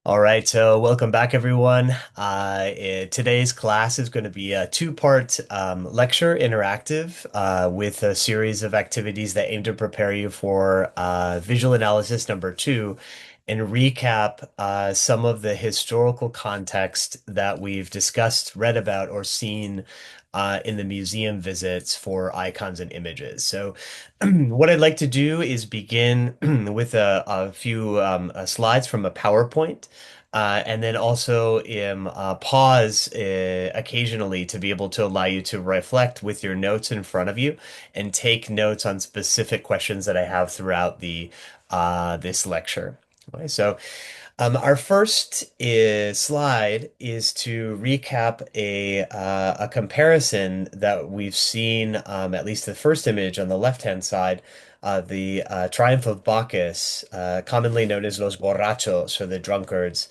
All right, so welcome back, everyone. Today's class is going to be a two-part lecture interactive with a series of activities that aim to prepare you for visual analysis number two and recap some of the historical context that we've discussed, read about, or seen in the museum visits for icons and images. So what I'd like to do is begin with a few slides from a PowerPoint. And then also pause occasionally to be able to allow you to reflect with your notes in front of you and take notes on specific questions that I have throughout the this lecture. Okay, so our first slide is to recap a comparison that we've seen, at least the first image on the left-hand side, the Triumph of Bacchus, commonly known as Los Borrachos, or the drunkards,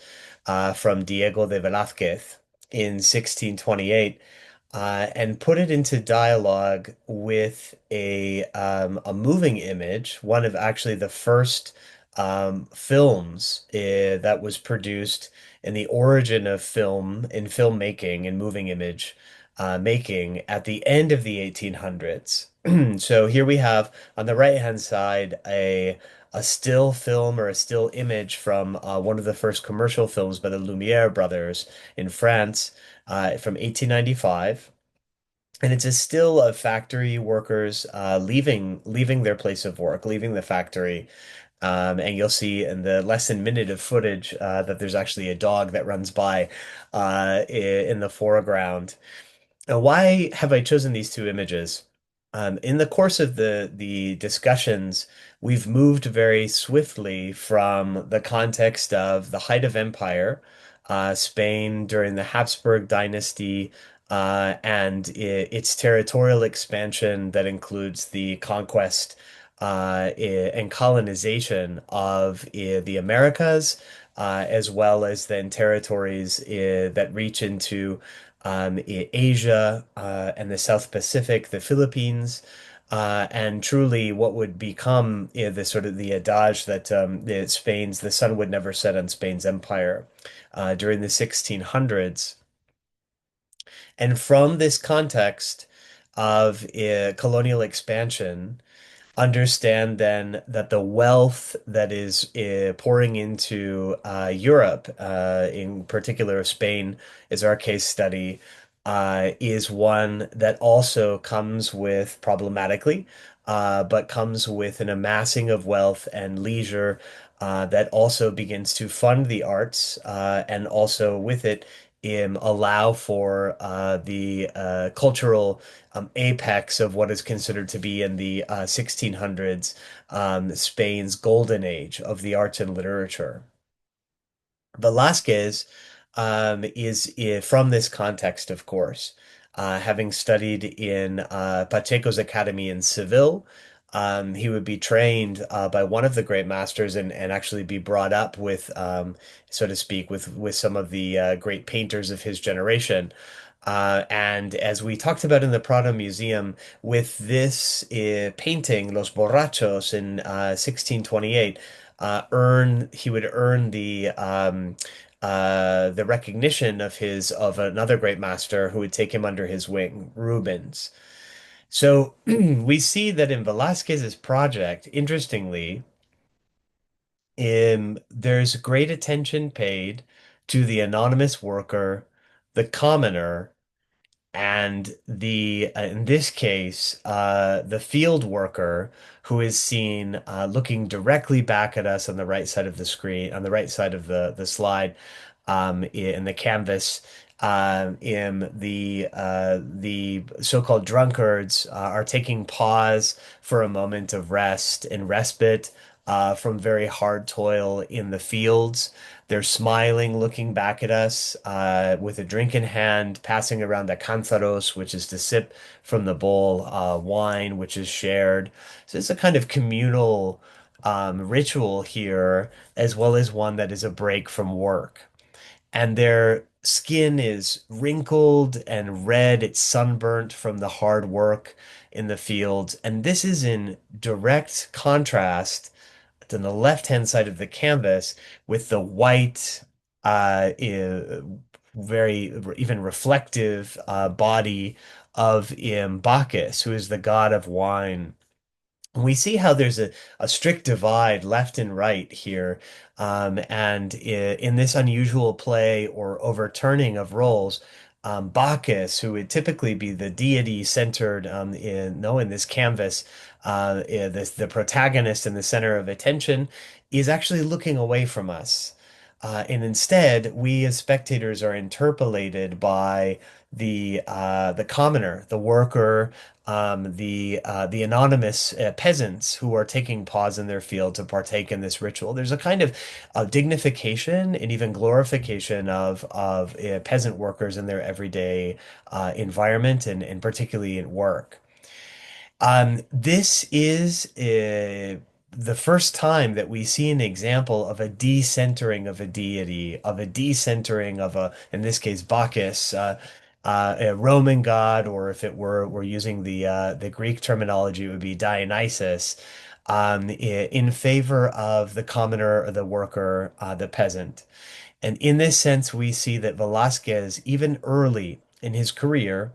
from Diego de Velázquez in 1628, and put it into dialogue with a moving image, one of actually the first films that was produced in the origin of film in filmmaking and moving image making at the end of the 1800s. So here we have on the right-hand side a still film or a still image from one of the first commercial films by the Lumiere brothers in France from 1895. And it's a still of factory workers leaving their place of work, leaving the factory, and you'll see in the less than minute of footage that there's actually a dog that runs by in the foreground. Now, why have I chosen these two images? In the course of the discussions, we've moved very swiftly from the context of the height of empire, Spain during the Habsburg dynasty, and its territorial expansion that includes the conquest and colonization of the Americas, as well as then territories that reach into Asia and the South Pacific, the Philippines, and truly what would become the sort of the adage that the sun would never set on Spain's empire during the 1600s. And from this context of colonial expansion, understand then that the wealth that is pouring into Europe, in particular Spain is our case study, is one that also comes with problematically, but comes with an amassing of wealth and leisure that also begins to fund the arts and also with it allow for the cultural apex of what is considered to be in the 1600s, Spain's golden age of the arts and literature. Velázquez is from this context, of course, having studied in Pacheco's Academy in Seville. He would be trained by one of the great masters and actually be brought up with, so to speak, with some of the great painters of his generation. And as we talked about in the Prado Museum, with this painting, Los Borrachos in 1628, he would earn the recognition of another great master who would take him under his wing, Rubens. So we see that in Velázquez's project, interestingly, there's great attention paid to the anonymous worker, the commoner, and the in this case the field worker who is seen looking directly back at us on the right side of the screen, on the right side of the slide, in the canvas. In the so-called drunkards are taking pause for a moment of rest and respite from very hard toil in the fields. They're smiling, looking back at us with a drink in hand, passing around the cantharos, which is to sip from the bowl, wine, which is shared. So it's a kind of communal ritual here, as well as one that is a break from work. And their skin is wrinkled and red. It's sunburnt from the hard work in the fields. And this is in direct contrast on the left-hand side of the canvas with the white, very even reflective body of Bacchus, who is the god of wine. We see how there's a strict divide left and right here. And in this unusual play or overturning of roles, Bacchus, who would typically be the deity centered in this canvas, the protagonist in the center of attention, is actually looking away from us. And instead, we as spectators are interpolated by the commoner, the worker, the anonymous peasants who are taking pause in their field to partake in this ritual. There's a kind of dignification and even glorification of peasant workers in their everyday environment and particularly in work. This is the first time that we see an example of a decentering of a deity, of a decentering of in this case, Bacchus, a Roman god, or if it were, we're using the Greek terminology, it would be Dionysus, in favor of the commoner, or the worker, the peasant. And in this sense, we see that Velasquez, even early in his career,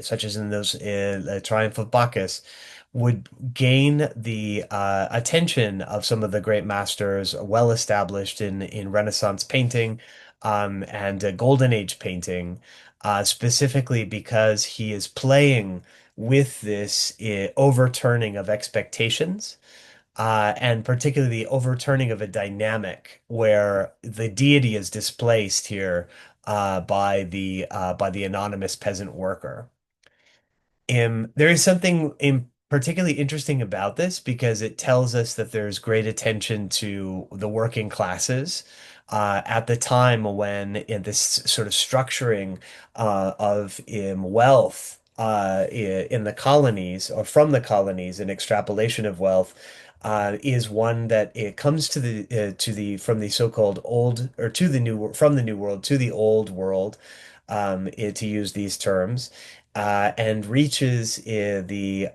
such as in those the Triumph of Bacchus, would gain the attention of some of the great masters well established in Renaissance painting and Golden Age painting, specifically because he is playing with this overturning of expectations. And particularly the overturning of a dynamic where the deity is displaced here by the anonymous peasant worker. There is something particularly interesting about this because it tells us that there's great attention to the working classes at the time when in this sort of structuring of wealth in the colonies or from the colonies and extrapolation of wealth is one that it comes to the from the so-called old or to the new from the new world to the old world to use these terms and reaches the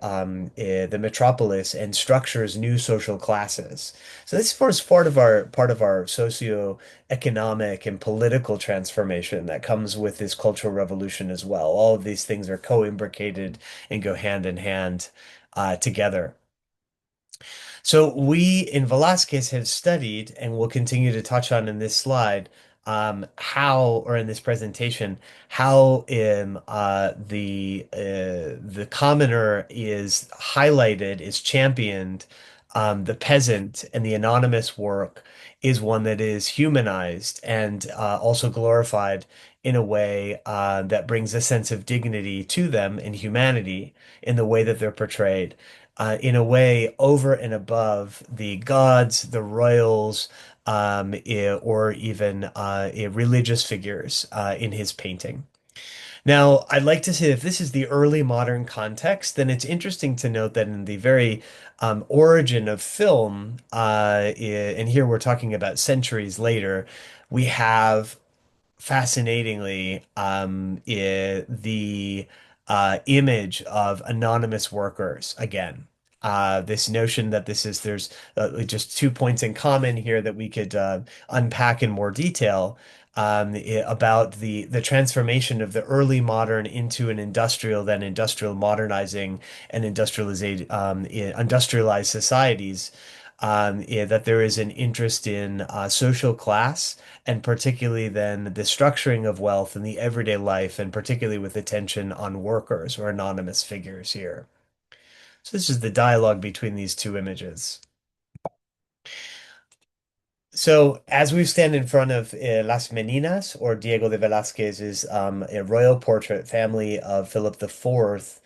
metropolis and structures new social classes. So this is part of our socio-economic and political transformation that comes with this cultural revolution as well. All of these things are co-imbricated and go hand in hand together. So we in Velasquez have studied, and we'll continue to touch on in this slide, how, or in this presentation, how the commoner is highlighted, is championed, the peasant and the anonymous work is one that is humanized and also glorified in a way that brings a sense of dignity to them and humanity in the way that they're portrayed in a way over and above the gods, the royals, or even religious figures in his painting. Now, I'd like to say if this is the early modern context, then it's interesting to note that in the very origin of film, and here we're talking about centuries later, we have fascinatingly the image of anonymous workers again. This notion that there's just 2 points in common here that we could unpack in more detail about the transformation of the early modern into an industrial, then industrial modernizing and industrialized societies. That there is an interest in social class and particularly then the structuring of wealth in the everyday life, and particularly with attention on workers or anonymous figures here. So this is the dialogue between these two images. So as we stand in front of Las Meninas, or Diego de Velázquez's a royal portrait family of Philip IV,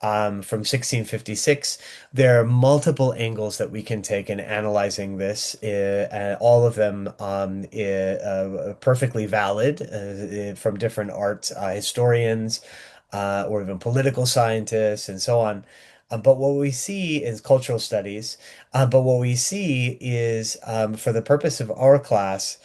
from 1656. There are multiple angles that we can take in analyzing this, and all of them perfectly valid from different art historians or even political scientists and so on. But what we see is cultural studies. But what we see is, for the purpose of our class,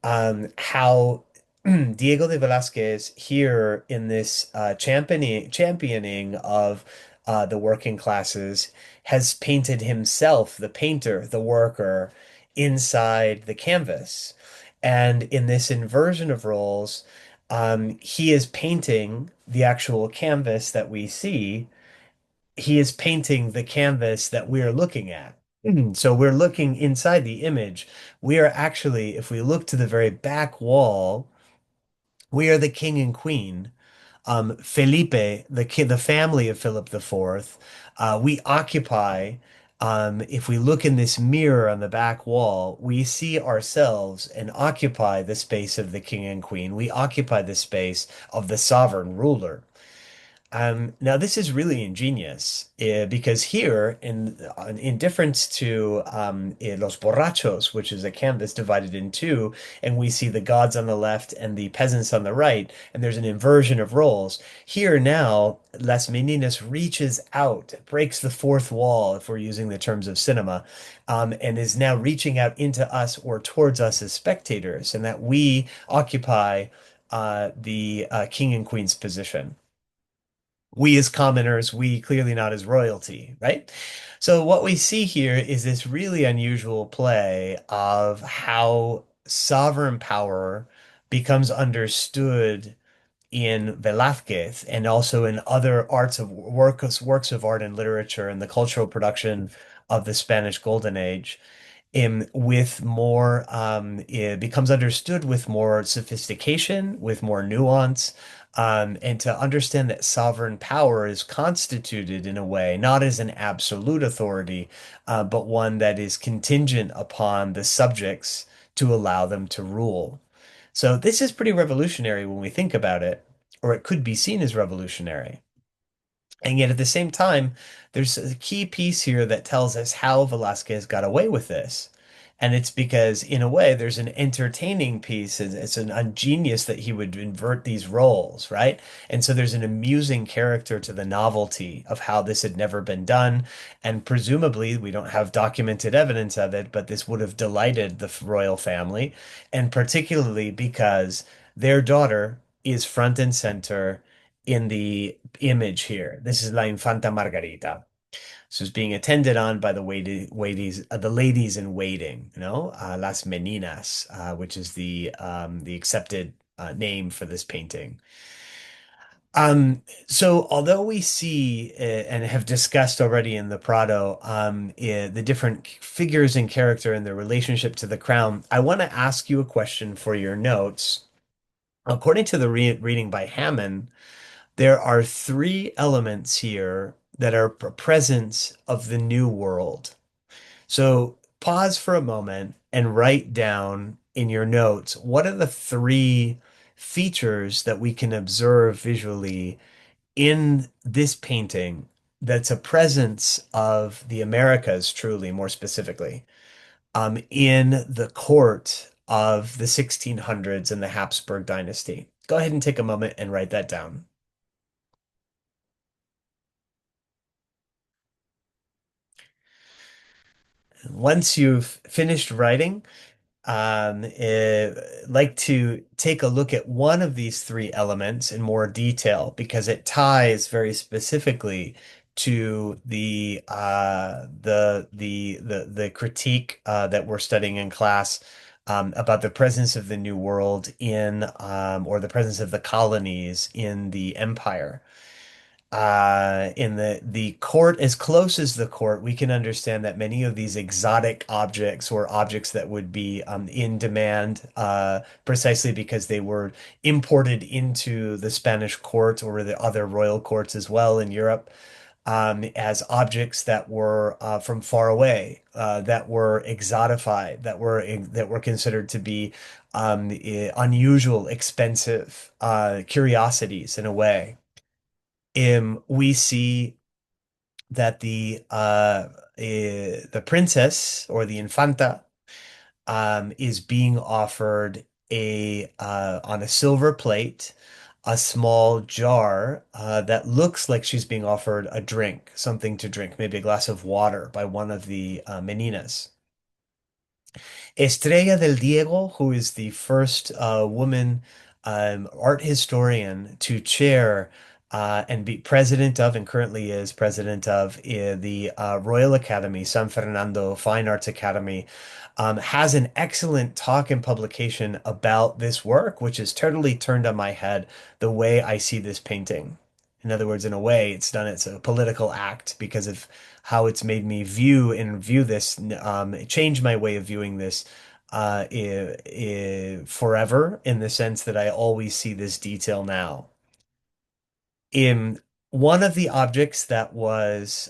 how Diego de Velázquez here in this championing of the working classes has painted himself, the painter, the worker, inside the canvas. And in this inversion of roles, he is painting the actual canvas that we see. He is painting the canvas that we are looking at. So we're looking inside the image. We are actually, if we look to the very back wall, we are the king and queen. Felipe, the family of Philip IV, we occupy. If we look in this mirror on the back wall, we see ourselves and occupy the space of the king and queen. We occupy the space of the sovereign ruler. Now this is really ingenious because here, in difference to in Los Borrachos, which is a canvas divided in two, and we see the gods on the left and the peasants on the right, and there's an inversion of roles. Here now, Las Meninas reaches out, breaks the fourth wall, if we're using the terms of cinema, and is now reaching out into us or towards us as spectators, and that we occupy the king and queen's position. We as commoners, we clearly not as royalty, right? So what we see here is this really unusual play of how sovereign power becomes understood in Velázquez and also in other works of art and literature and the cultural production of the Spanish Golden Age with more it becomes understood with more sophistication, with more nuance, and to understand that sovereign power is constituted in a way, not as an absolute authority, but one that is contingent upon the subjects to allow them to rule. So this is pretty revolutionary when we think about it, or it could be seen as revolutionary. And yet at the same time, there's a key piece here that tells us how Velasquez got away with this. And it's because, in a way, there's an entertaining piece. It's an ingenious that he would invert these roles, right? And so there's an amusing character to the novelty of how this had never been done. And presumably, we don't have documented evidence of it, but this would have delighted the royal family. And particularly because their daughter is front and center in the image here. This is La Infanta Margarita. So it's being attended on by the ladies in waiting, Las Meninas, which is the accepted name for this painting. So although we see and have discussed already in the Prado the different figures and character and their relationship to the crown, I want to ask you a question for your notes. According to the reading by Hammond, there are three elements here that are presence of the new world. So pause for a moment and write down in your notes what are the three features that we can observe visually in this painting that's a presence of the Americas, truly, more specifically, in the court of the 1600s and the Habsburg dynasty. Go ahead and take a moment and write that down. Once you've finished writing, like to take a look at one of these three elements in more detail because it ties very specifically to the critique that we're studying in class about the presence of the New World in or the presence of the colonies in the empire. In the court, as close as the court, we can understand that many of these exotic objects or objects that would be in demand precisely because they were imported into the Spanish court or the other royal courts as well in Europe as objects that were from far away, that were exotified, that were considered to be unusual, expensive curiosities in a way. We see that the princess or the infanta is being offered a on a silver plate a small jar that looks like she's being offered a drink, something to drink, maybe a glass of water by one of the meninas. Estrella del Diego, who is the first woman art historian to chair and be president of, and currently is president of the Royal Academy, San Fernando Fine Arts Academy, has an excellent talk and publication about this work, which has totally turned on my head the way I see this painting. In other words, in a way, it's a political act because of how it's made me view this, it changed my way of viewing this forever in the sense that I always see this detail now in one of the objects that was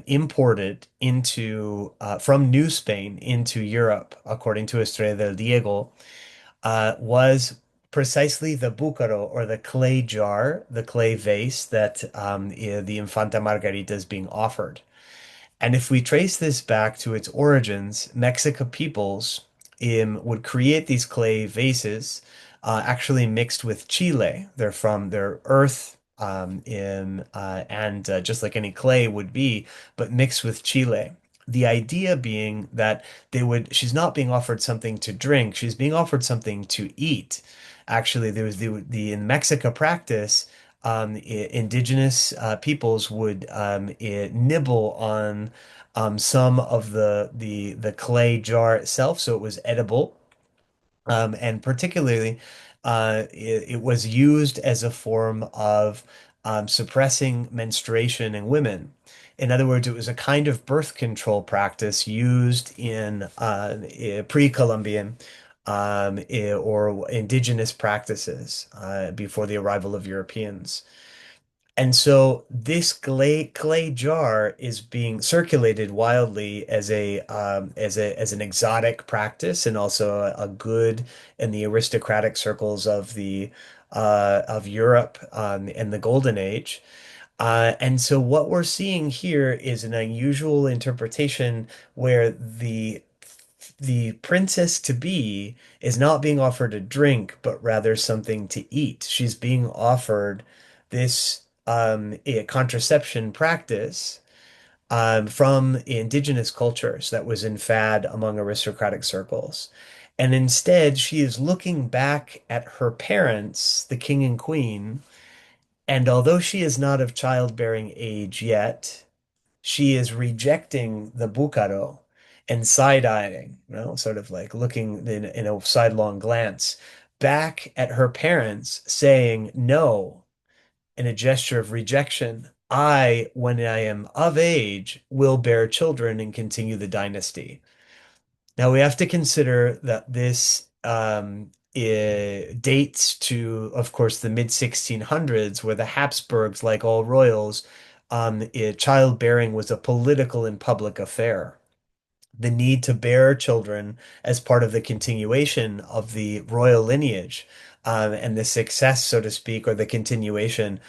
imported into from New Spain into Europe, according to Estrella del Diego, was precisely the búcaro or the clay jar, the clay vase that the Infanta Margarita is being offered. And if we trace this back to its origins, Mexican peoples would create these clay vases, actually mixed with chile. They're from their earth, and just like any clay would be, but mixed with chile. The idea being that she's not being offered something to drink, she's being offered something to eat. Actually, there was in Mexico practice, indigenous peoples would nibble on some of the clay jar itself, so it was edible. And particularly, it was used as a form of suppressing menstruation in women. In other words, it was a kind of birth control practice used in pre-Columbian or indigenous practices before the arrival of Europeans. And so this clay jar is being circulated wildly as as an exotic practice and also a good in the aristocratic circles of Europe in the Golden Age. And so what we're seeing here is an unusual interpretation where the princess to be is not being offered a drink, but rather something to eat. She's being offered this a contraception practice from indigenous cultures that was in fad among aristocratic circles. And instead, she is looking back at her parents, the king and queen, and although she is not of childbearing age yet, she is rejecting the bucaro and side-eyeing, sort of like looking in a sidelong glance back at her parents, saying no in a gesture of rejection. I, when I am of age, will bear children and continue the dynasty. Now we have to consider that this dates to, of course, the mid 1600s, where the Habsburgs, like all royals, childbearing was a political and public affair. The need to bear children as part of the continuation of the royal lineage, and the success, so to speak, or the continuation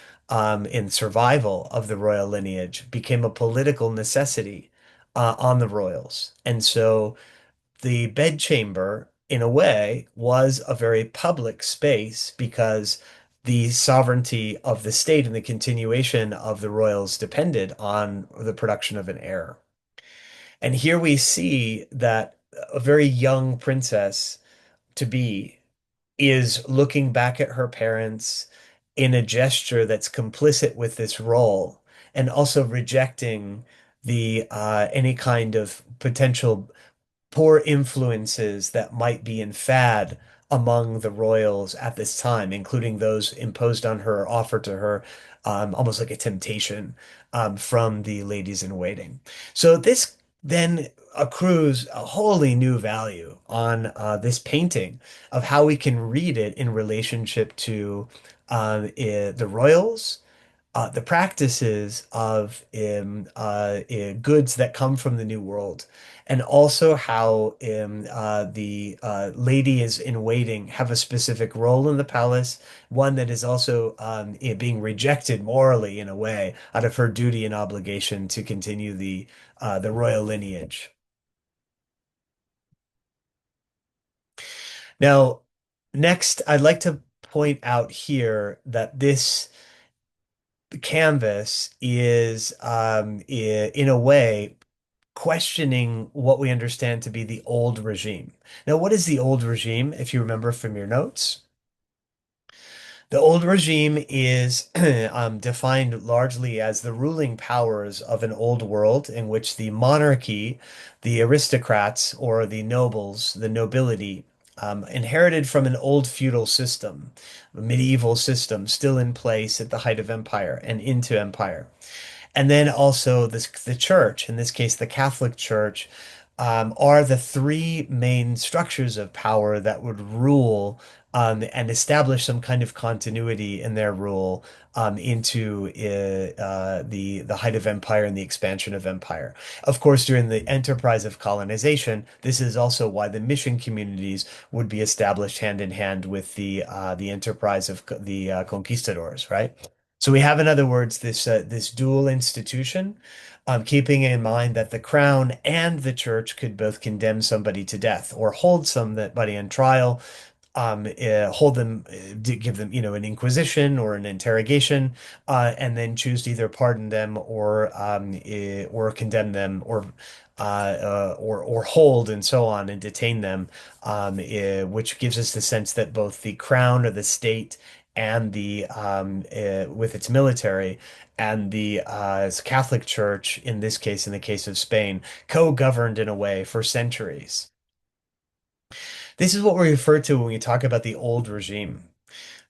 in survival of the royal lineage became a political necessity on the royals. And so the bedchamber, in a way, was a very public space because the sovereignty of the state and the continuation of the royals depended on the production of an heir. And here we see that a very young princess to be is looking back at her parents in a gesture that's complicit with this role and also rejecting the any kind of potential poor influences that might be in fad among the royals at this time, including those imposed on her, offered to her, almost like a temptation from the ladies in waiting. So this then accrues a wholly new value on this painting of how we can read it in relationship to the royals, the practices of goods that come from the New World, and also how the ladies in waiting have a specific role in the palace, one that is also being rejected morally in a way out of her duty and obligation to continue the royal lineage. Now, next, I'd like to point out here that this canvas is in a way questioning what we understand to be the old regime. Now, what is the old regime, if you remember from your notes? The old regime is defined largely as the ruling powers of an old world in which the monarchy, the aristocrats, or the nobles, the nobility, inherited from an old feudal system, a medieval system still in place at the height of empire and into empire. And then also the church, in this case, the Catholic Church, are the three main structures of power that would rule and establish some kind of continuity in their rule into the height of empire and the expansion of empire. Of course, during the enterprise of colonization, this is also why the mission communities would be established hand in hand with the enterprise of the conquistadors, right? So we have, in other words, this dual institution, keeping in mind that the crown and the church could both condemn somebody to death or hold somebody on trial, hold them, give them, an inquisition or an interrogation, and then choose to either pardon them or condemn them or hold and so on and detain them, which gives us the sense that both the crown or the state and with its military and the Catholic Church, in this case, in the case of Spain, co-governed in a way for centuries. This is what we refer to when we talk about the old regime.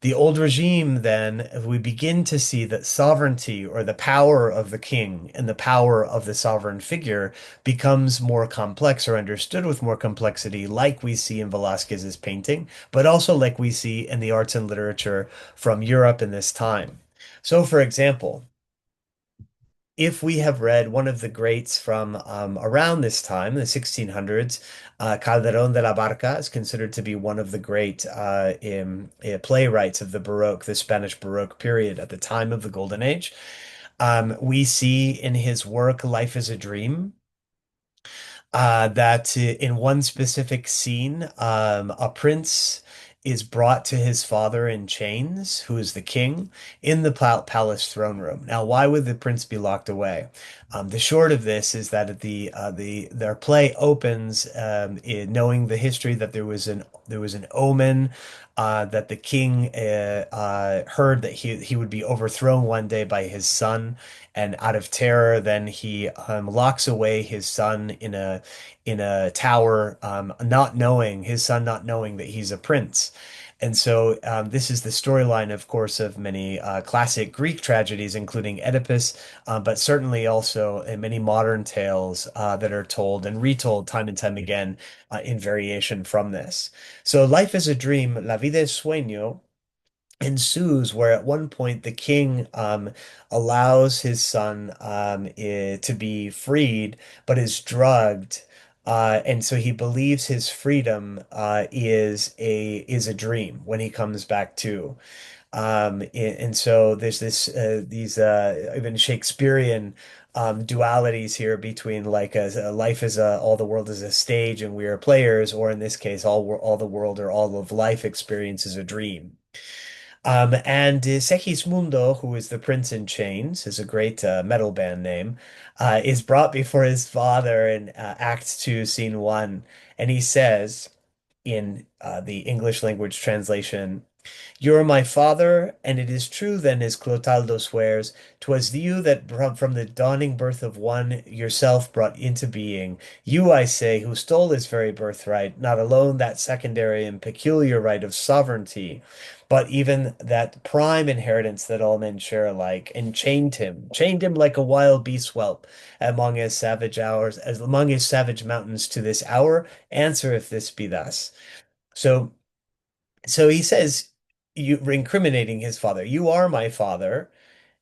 The old regime, then, we begin to see that sovereignty or the power of the king and the power of the sovereign figure becomes more complex or understood with more complexity, like we see in Velázquez's painting, but also like we see in the arts and literature from Europe in this time. So, for example, if we have read one of the greats from around this time, the 1600s, Calderón de la Barca is considered to be one of the great playwrights of the Baroque, the Spanish Baroque period at the time of the Golden Age. We see in his work Life is a Dream that in one specific scene, a prince is brought to his father in chains, who is the king, in the palace throne room. Now, why would the prince be locked away? The short of this is that at their play opens knowing the history that there was an omen. That the king heard that he would be overthrown one day by his son, and out of terror, then he locks away his son in a tower, not knowing his son, not knowing that he's a prince. And so this is the storyline, of course, of many classic Greek tragedies, including Oedipus, but certainly also in many modern tales that are told and retold time and time again in variation from this. So Life is a Dream, La vida es sueño, ensues where at one point the king allows his son to be freed, but is drugged. And so he believes his freedom is a dream when he comes back to. And so there's these even Shakespearean dualities here between like a life is all the world is a stage and we are players, or in this case, all the world or all of life experience is a dream. And Segismundo, who is the Prince in Chains, is a great metal band name, is brought before his father in Act 2, Scene 1, and he says in the English language translation, "You are my father, and it is true then, as Clotaldo swears, 'twas you that from the dawning birth of one yourself brought into being. You, I say, who stole his very birthright, not alone that secondary and peculiar right of sovereignty, but even that prime inheritance that all men share alike, and chained him like a wild beast whelp among his savage hours, as among his savage mountains to this hour. Answer if this be thus." So so he says, you incriminating his father, "You are my father.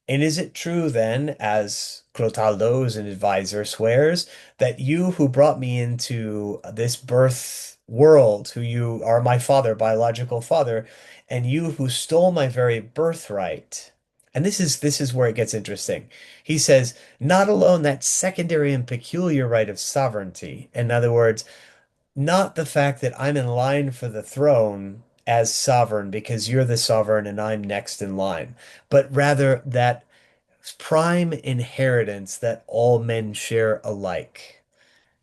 And is it true then, as Clotaldo, who's an advisor, swears, that you who brought me into this birth world, who you are my father, biological father, and you who stole my very birthright?" And this is where it gets interesting. He says, "Not alone that secondary and peculiar right of sovereignty." In other words, not the fact that I'm in line for the throne as sovereign because you're the sovereign and I'm next in line, but rather that prime inheritance that all men share alike.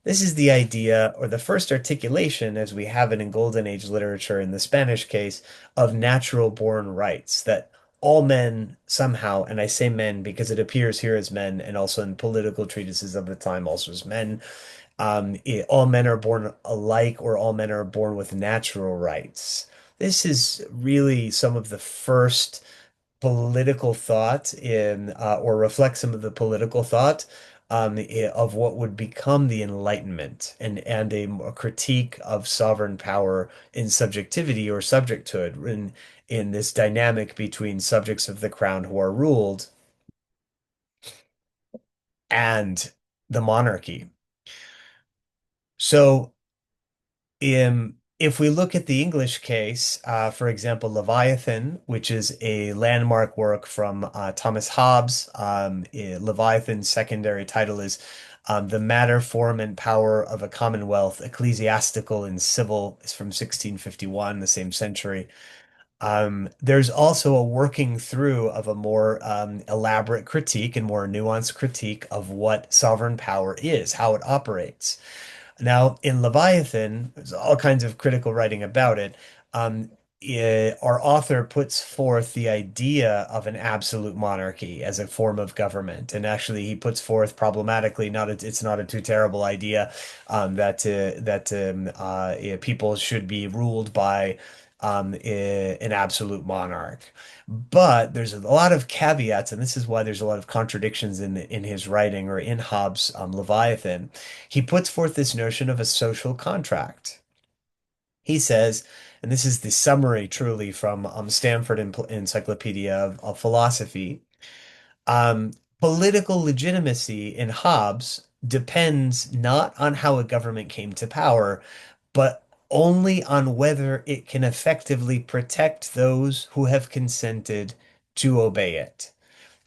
This is the idea, or the first articulation, as we have it in Golden Age literature in the Spanish case, of natural born rights, that all men somehow, and I say men because it appears here as men, and also in political treatises of the time also as men, all men are born alike, or all men are born with natural rights. This is really some of the first political thought or reflect some of the political thought of what would become the Enlightenment, and a critique of sovereign power in subjectivity or subjecthood in this dynamic between subjects of the crown who are ruled and the monarchy. So if we look at the English case, for example, Leviathan, which is a landmark work from Thomas Hobbes, Leviathan's secondary title is The Matter, Form, and Power of a Commonwealth, Ecclesiastical and Civil, is from 1651, the same century. There's also a working through of a more elaborate critique and more nuanced critique of what sovereign power is, how it operates. Now, in Leviathan, there's all kinds of critical writing about it. Um, our author puts forth the idea of an absolute monarchy as a form of government, and actually, he puts forth problematically, it's not a too terrible idea that people should be ruled by an absolute monarch. But there's a lot of caveats, and this is why there's a lot of contradictions in his writing or in Hobbes' Leviathan. He puts forth this notion of a social contract. He says, and this is the summary truly from Stanford Encyclopedia of Philosophy, um, political legitimacy in Hobbes depends not on how a government came to power, but only on whether it can effectively protect those who have consented to obey it.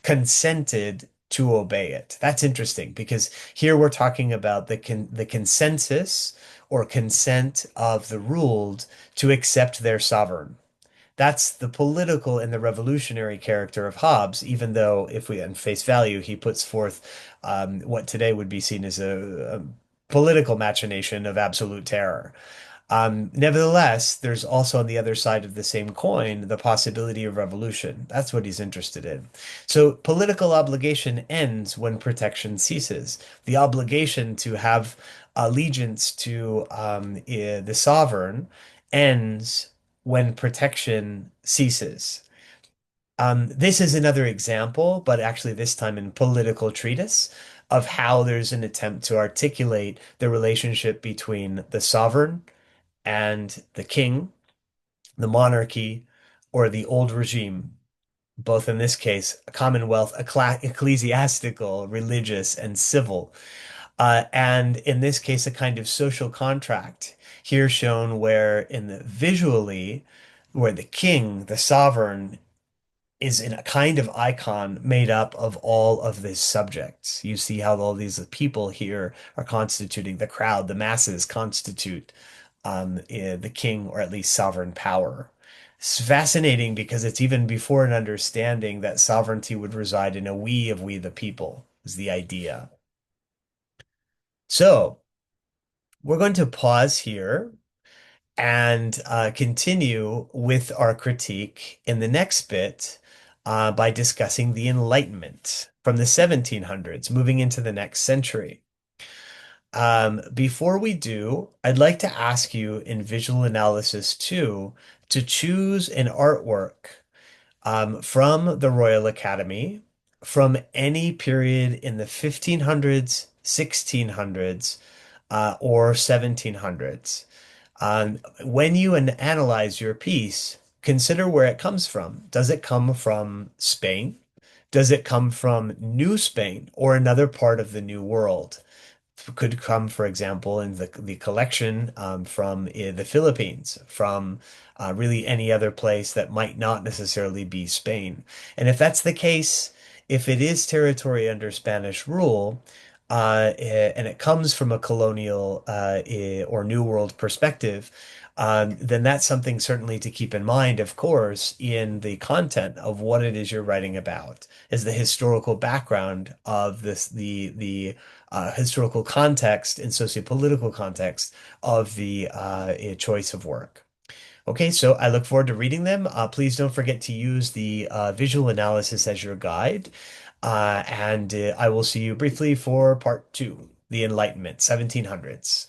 Consented to obey it. That's interesting because here we're talking about the consensus or consent of the ruled to accept their sovereign. That's the political and the revolutionary character of Hobbes, even though, if we, on face value, he puts forth what today would be seen as a political machination of absolute terror. Nevertheless, there's also on the other side of the same coin the possibility of revolution. That's what he's interested in. So political obligation ends when protection ceases. The obligation to have allegiance to the sovereign ends when protection ceases. This is another example, but actually this time in political treatise, of how there's an attempt to articulate the relationship between the sovereign and the king, the monarchy, or the old regime, both in this case, a commonwealth, ecclesiastical, religious, and civil. And in this case, a kind of social contract here shown where visually, where the king, the sovereign, is in a kind of icon made up of all of these subjects. You see how all these people here are constituting the crowd, the masses constitute the king, or at least sovereign power. It's fascinating because it's even before an understanding that sovereignty would reside in a we of we the people, is the idea. So we're going to pause here and continue with our critique in the next bit by discussing the Enlightenment from the 1700s, moving into the next century. Before we do, I'd like to ask you in visual analysis too to choose an artwork from the Royal Academy from any period in the 1500s, 1600s, or 1700s. When you analyze your piece, consider where it comes from. Does it come from Spain? Does it come from New Spain or another part of the New World? Could come, for example, in the collection from the Philippines, from really any other place that might not necessarily be Spain. And if that's the case, if it is territory under Spanish rule, and it comes from a colonial or New World perspective, then that's something certainly to keep in mind, of course, in the content of what it is you're writing about, is the historical background of the historical context and sociopolitical context of the choice of work. Okay, so I look forward to reading them. Please don't forget to use the visual analysis as your guide. And I will see you briefly for part two, the Enlightenment, 1700s.